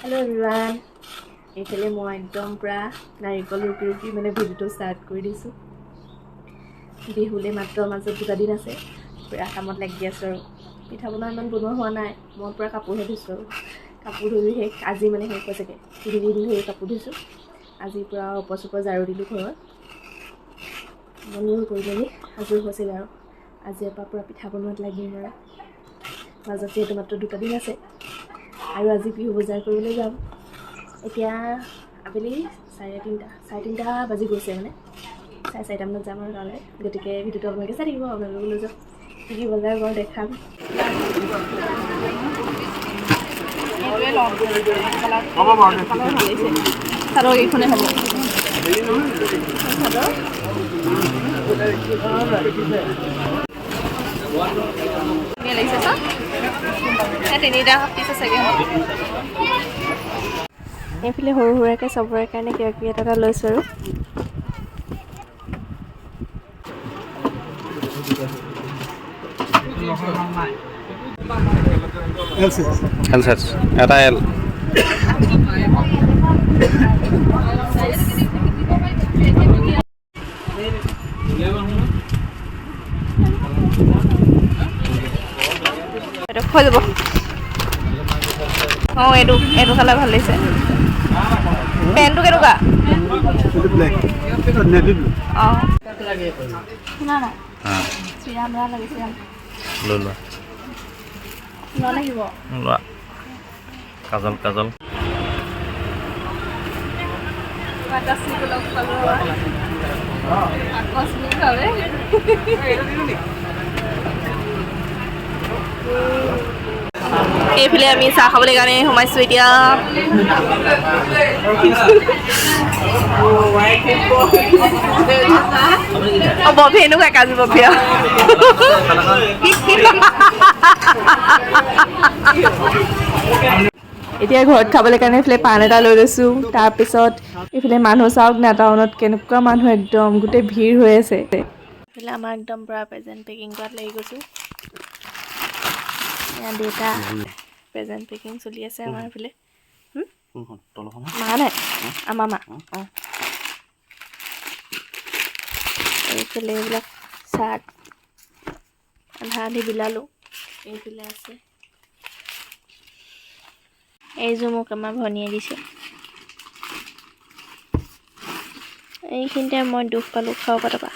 Hello everyone. এইফালে মই একদম পুৰা নাৰিকল ৰুকি মানে ভিডিঅ'টো ষ্টাৰ্ট কৰি দিছোঁ। বিহুলে মাত্ৰ মাজত 2টা দিন আছে, পুৰা কামত লাগি আছোঁ আৰু পিঠা বনোৱা ইমান বনোৱা হোৱা নাই। মই পুৰা কাপোৰহে ধুইছোঁ আৰু কাপোৰ ধুই শেষ আজি মানে শেষ হৈছেগৈ। 3 দিন ধৰি কাপোৰ ধুইছোঁ। আজি পুৰা ওপৰ ঝাৰু দিলোঁ ঘৰত, মৰ্ণিং কৰি মেলি আজৰি হৈছিলে আৰু আজিৰ পৰা পুৰা পিঠা বনোৱাত লাগিম আৰু মাজত যিহেতু মাত্ৰ 2টা দিন আছে আৰু আজি বিহু বজাৰ কৰিবলৈ যাম। এতিয়া আবেলি 3:30 বাজি গৈছে, মানে 4:30 মানত যাম আৰু তালৈ। গতিকে ভিডিঅ'টো আপোনালোকে চাই থাকিব, আপোনালোকক লৈ যাম কি কি বজাৰ কৰোঁ দেখাম। চাদৰ এইখনে হ'ব লাগিছে চব 3টা পিচ আছেগৈ। এইফালে সৰু সুৰাকৈ চবৰে কাৰণে কিবা কিবি এটা লৈছোঁ আৰু এল সাইজ এটা এল হৈ যাব। অঁ এইটো কালাৰ ভাল লাগিছে। পেণ্টটো কেনেকুৱা? অঁ শুনা নাই চিৰাম বেয়া লাগিছে লৈ লোৱা লাগিব লোৱা কাজল এইফালে আমি চাহ খাবলৈ কাৰণে সোমাইছোঁ এতিয়া। বফি এনেকুৱা কাজু বফি এতিয়া ঘৰত খাবলৈ কাৰণে এইফালে পাণ এটা লৈ লৈছোঁ। তাৰপিছত এইফালে মানুহ চাওক না, টাউনত কেনেকুৱা মানুহ, একদম গোটেই ভিৰ হৈ আছে। এইফালে আমাৰ একদম পুৰা প্ৰেজেণ্ট পেকিং কৰাত লাগি গৈছোঁ। দেউতা প্ৰেজেণ্ট পেকিং চলি আছে আমাৰ এইফালে। মা নাই, আমাৰ মা। অঁ এইফালে এইবিলাক চাৰ্ট আধা আধি বিলালোঁ। এইফালে আছে এইযোৰ মোক আমাৰ ভনীয়ে দিছে। এইখিনিতে মই দুখ পালোঁ খাব পৰা।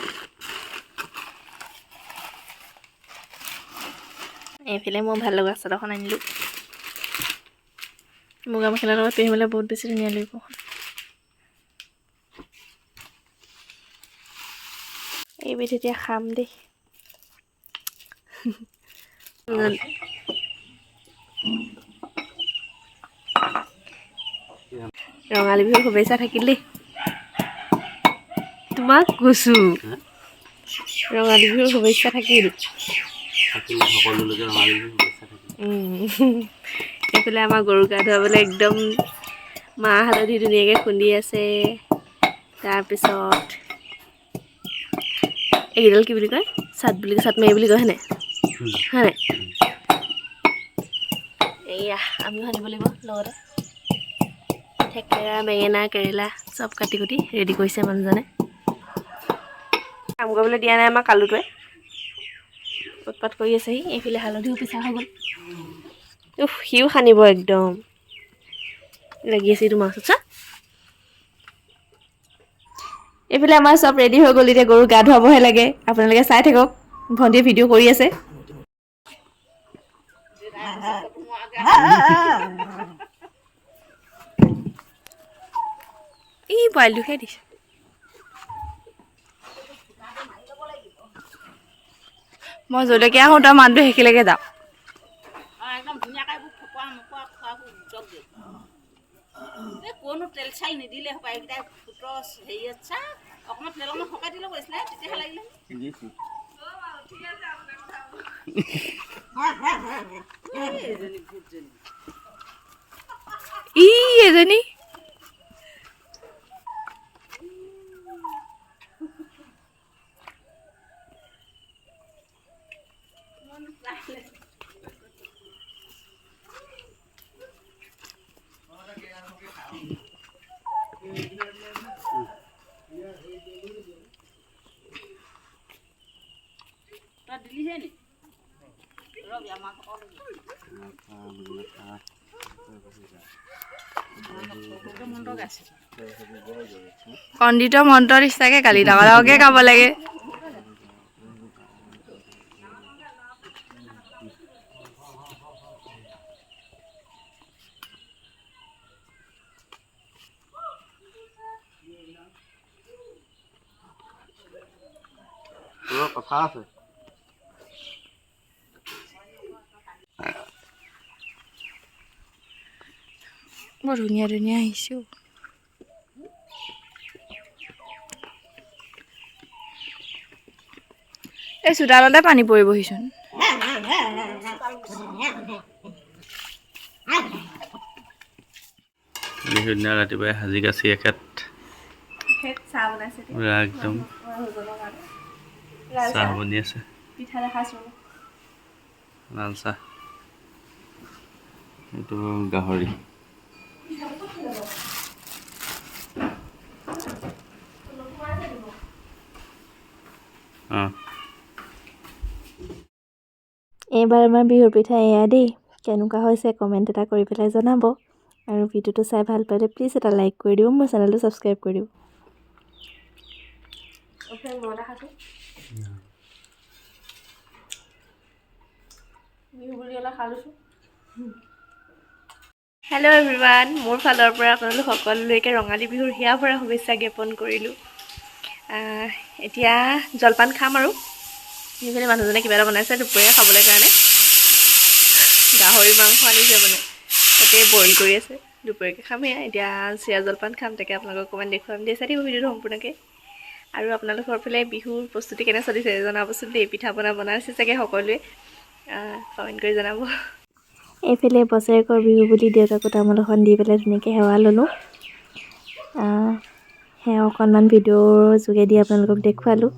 এইফালে মই ভাল লগা চাদৰখন আনিলোঁ। মুগা মেখেলাৰ লগত পিন্ধিবলৈ বহুত বেছি ধুনীয়া লাগিব। এইবিধ এতিয়া খাম দেই। ৰঙালী বিহুৰ শুভেচ্ছা থাকিল দেই। তোমাক কৈছোঁ ৰঙালী বিহুৰ শুভেচ্ছা থাকিল। এইফালে আমাৰ গৰু গা ধুৱাবলৈ একদম মাহ হালধি ধুনীয়াকৈ খুন্দি আছে। তাৰপিছত এইকেইডাল কি বুলি কয়, চাটমাৰি বুলি কয় হয়নে? হয় নাই? এয়া আমিও সানিব লাগিব লগতে। থেকেৰা, বেঙেনা, কেৰেলা চব কাটি কুটি ৰেডি কৰিছে মানুহজনে। কাম কৰিবলৈ দিয়া নাই আমাৰ কালুটোৱে, উৎপাত কৰি আছেহি। এইফালে হালধিও পিছা হৈ গ'ল। সিও সানিব, একদম লাগি আছে তোমাৰ ওচৰত চা। এইফালে আমাৰ চব ৰেডি হৈ গ'ল, এতিয়া গৰু গা ধুৱাবহে লাগে। আপোনালোকে চাই থাকক, ভণ্টিয়ে ভিডিঅ' কৰি আছে। এই পোৱালিটোহে দিছে। মই য'লৈকে আহোঁ তই মানুহটো সেইখিলৈকে যাওঁ। একদম ধুনীয়াকৈ কোনো তেল চাল নিদিলে হ'ব, এইকেইটা ফুটৰ হেৰিয়ত চা অকণমান তেল অকণমান সকাই দিলে কৈছিলে, তেতিয়াহে লাগিলে। ই এজনী কণ্ডিত মন্ত্ৰ নিচিনাকে কালি ডাঙৰ ডাঙৰকে গাব লাগে। কথা আছে বৰ ধুনীয়া ধুনীয়া আহিছো। এই চোতালতে পানী পৰিবহিচোন। বিহুৰ দিনা ৰাতিপুৱাই সাজি কাচি এখেত চাহ বনাইছে পুৰা একদম চাহ বনি আছে। পিঠা দেখাইছো লাল চাহ, এইটো গাহৰি। এইবাৰ আমাৰ বিহুৰ পিঠা এয়া দেই। কেনেকুৱা হৈছে কমেণ্ট এটা কৰি পেলাই জনাব। আৰু ভিডিঅ'টো চাই ভাল পালে প্লিজ এটা লাইক কৰি দিব, মোৰ চেনেলটো ছাবস্ক্ৰাইব কৰি দিব। হেল্ল' এভৰিৱান, মোৰ ফালৰ পৰা আপোনালোক সকলোলৈকে ৰঙালী বিহুৰ হিয়া ভৰা শুভেচ্ছা জ্ঞাপন কৰিলোঁ। এতিয়া জলপান খাম আৰু সেইফালে মানুহজনে কিবা এটা বনাইছে দুপৰীয়া খাবলৈ কাৰণে। গাহৰি মাংস আনিছে মানে, তাকে বইল কৰি আছে। দুপৰীয়াকৈ খাম এয়া। এতিয়া চিৰা জলপান খাম, তাকে আপোনালোকক অকণমান দেখুৱাম দেই। চাই থাকিব ভিডিঅ'টো সম্পূৰ্ণকৈ। আৰু আপোনালোকৰ ফালে বিহুৰ প্ৰস্তুতি কেনে চলিছে জনাবচোন দেই। পিঠা পনা বনাইছে চাগে সকলোৱে, কমেণ্ট কৰি জনাব। এইফালে বছৰেকৰ বিহু বুলি দেউতাকো তামোল এখন দি পেলাই ধুনীয়াকৈ সেৱা ল'লোঁ। সেয়া অকণমান ভিডিঅ'ৰ যোগেদি আপোনালোকক দেখুৱালোঁ।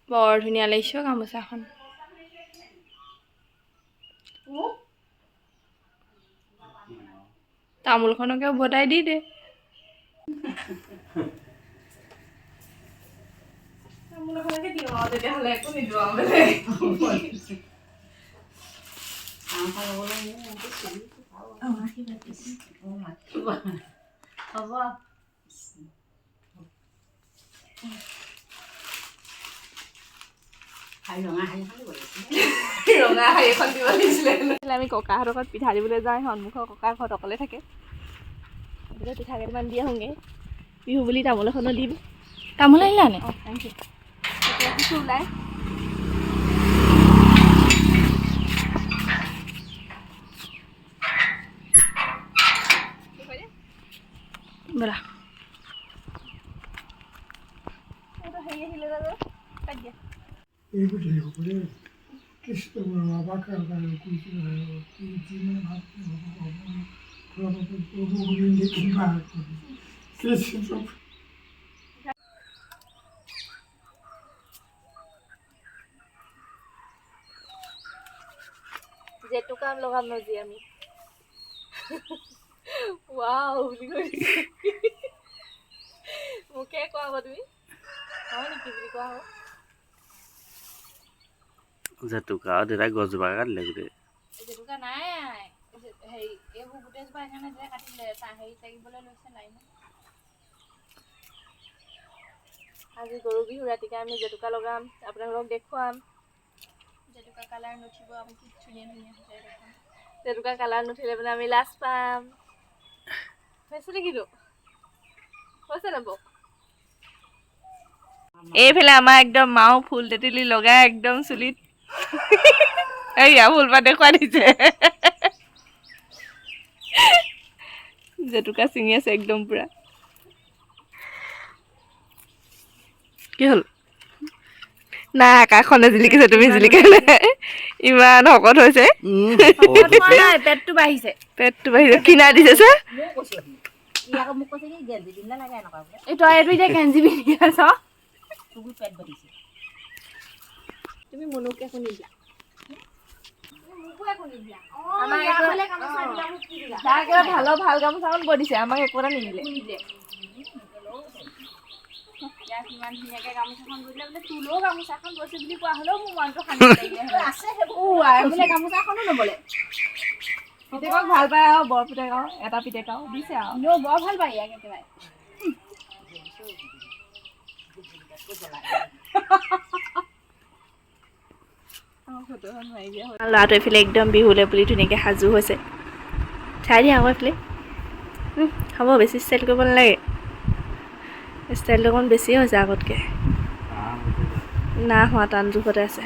বৰ ধুনীয়া লাগিছে গামোচাখন। তামোলখনকে উভতাই দি দে। তামোলখনকে দিওঁ আৰু তেতিয়াহ'লে একো নিদিওঁ আৰু বেলেগ। হ'ব ৰঙা শাড়ীখন দিব লাগিছিলে। আমি ককাহঁতৰ ঘৰত পিঠা দিবলৈ যাওঁ, সন্মুখৰ ককাৰ ঘৰত অকলে থাকে। গতিকে পিঠা কেইটামান দি আহোঁগৈ। বিহু বুলি তামোল এখনো দিম। তামোল আহিলা নে? অঁ থেংক ইউ। ৰাখিছোঁ ওলাই। ব'লা। হেৰি আহিলে বাৰু কাট দিয়া। জেতুকা লগাম নজি আমি। ৱাও বুলি কৈছে। মোকে কোৱা হ'ব তুমি হয় নেকি বুলি কোৱা হ'ব। জেতুকা দেউতাই গছজোপা কাটিলে গোটেই। জেতুকা নাই হেৰি এইবোৰ গোটেইজোপা সেইকাৰণে দেউতাই কাটিলে। হেৰি চাগিবলৈ লৈছে লাইনত। আজি গৰু বিহু ৰাতিকে আমি জেতুকা লগাম, আপোনালোকক দেখুৱাম। জেতুকা কালাৰ নুঠিব, আমি কি ধুনীয়া ধুনীয়া হৈ যায় দেখোন। জেতুকা কালাৰ নুঠিলে মানে আমি লাজ পাম। হৈছে নেকিতো হৈছে নাব। এইফালে আমাৰ একদম মাও ফুল তেতেলী লগাই একদম চুলিত এইয়া ফুলপাহ দেখুৱাই দিছে। জেতুকা ছিঙি আছে একদম পুৰা। কি হ'ল নাই আকাশখনে জিলিকিছে তুমি জিলিকা নাই ইমান শকত হৈছে পেটটো বাঢ়িছে পেটটো বাঢ়িছে কিনাই দিছে চা এই তই এইটো এতিয়া গেঞ্জি পিন্ধি আছ তুমি মনুকে শুনি দিয়া ভাল গামোচাখন বৈ দিছে আমাক একো এটা নিদিলে ইমান ধুনীয়াকে গামোচাখন বৈলে বোলে তোলৈও গামোচাখন বৈছে বুলি কোৱা হ'লেও মোৰ মনটো শান্তি লাগিলে আছে বোলে গামোচাখনো নবলে পিতেকক ভাল পায় আৰু বৰ পিতেকক এটা পিতেকক দিছে আৰু বৰ ভাল পায় ইয়াক একেবাৰে ল'ৰাটো এইফালে একদম বিহুলে বুলি ধুনীয়াকৈ সাজু হৈছে চাই দিয়া আকৌ এইফালে হ'ব বেছি ষ্টাইল কৰিব নালাগে ষ্টাইলটো অকণ বেছিয়ে হৈছে আগতকৈ না হোৱা টান জোখতে আছে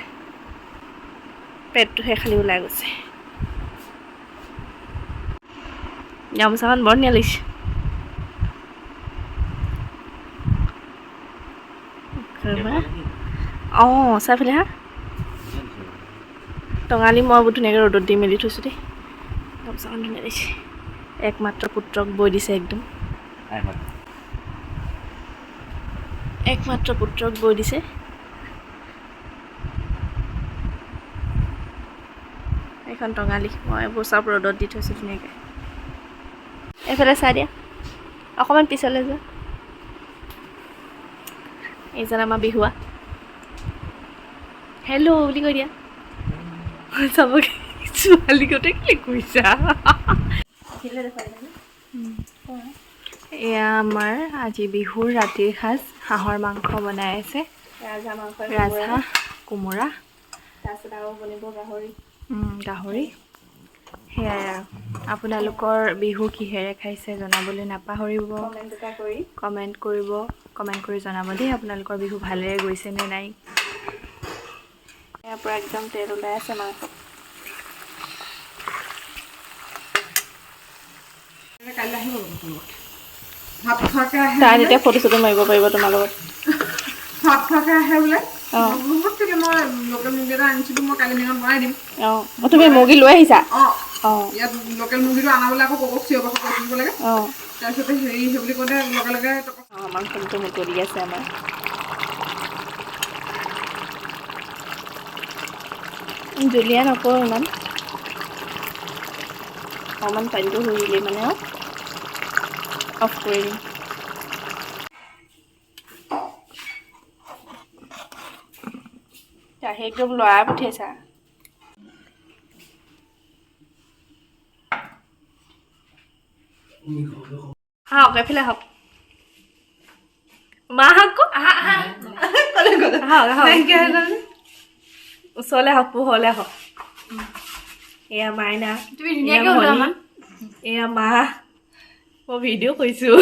পেটটোহে খালি ওলাই গৈছে গামোচাখন বৰ ধুনীয়া লাগিছে অঁ চাইফালে হা টঙালি মই বহুত ধুনীয়াকৈ ৰ'দত দি মেলি থৈছোঁ দেই গামোচাখন ধুনীয়া লাগিছে একমাত্ৰ পুত্ৰক বৈ দিছে একদম একমাত্ৰ পুত্ৰক বৈ দিছে এইখন টঙালি মই এইবোৰ চব ৰ'দত দি থৈছোঁ ধুনীয়াকৈ এইফালে চাই দিয়া অকণমান পিছলৈ যোৱা এইজন আমাৰ বিহুৱা হেল্ল' বুলি কৈ দিয়া চাবকে ছোৱালী গোটেই ক্লিক কৰিছা এয়া আমাৰ আজি বিহুৰ ৰাতিৰ সাজ হাঁহৰ মাংস বনাই আছে ৰাজহাঁহ কোমোৰা তাৰপিছত আৰু বনিব গাহৰি গাহৰি সেয়াই আৰু আপোনালোকৰ বিহু কিহেৰে খাইছে জনাবলৈ নাপাহৰিব কমেণ্ট কৰি জনাব দেই আপোনালোকৰ বিহু ভালেৰে গৈছে নে নাই ইয়াৰ পৰা একদম তেল ওলাই আছে মাংস তাই এতিয়া ফটো চটো মাৰিব পাৰিব তোমাৰ লগত অঁ তুমি মুৰ্গী লৈ আহিছা ইয়াত লোকেল মুৰ্গীটো আনাবলৈ আকৌ ককক চিঞৰ বাখৰ কৰি দিব লাগে তাৰপিছতে হেৰি সেই বুলি কওঁতে লগে লগে মাংসটো মুতলি আছে আমাৰ জুলীয়া নকৰোঁ ইমান অকণমান পানীটো শুহিলে মানে আৰু অফ কৰি দিম সেই একদম লৰাই পঠিয়াইছা হওক এফালে হওক মা হওক ওচৰলৈ হওক পোহৰলৈ হওক এয়া মাইনা তুমি ধুনীয়াকৈ ওলোৱা এয়া মা মই ভিডিঅ' কৰিছোঁ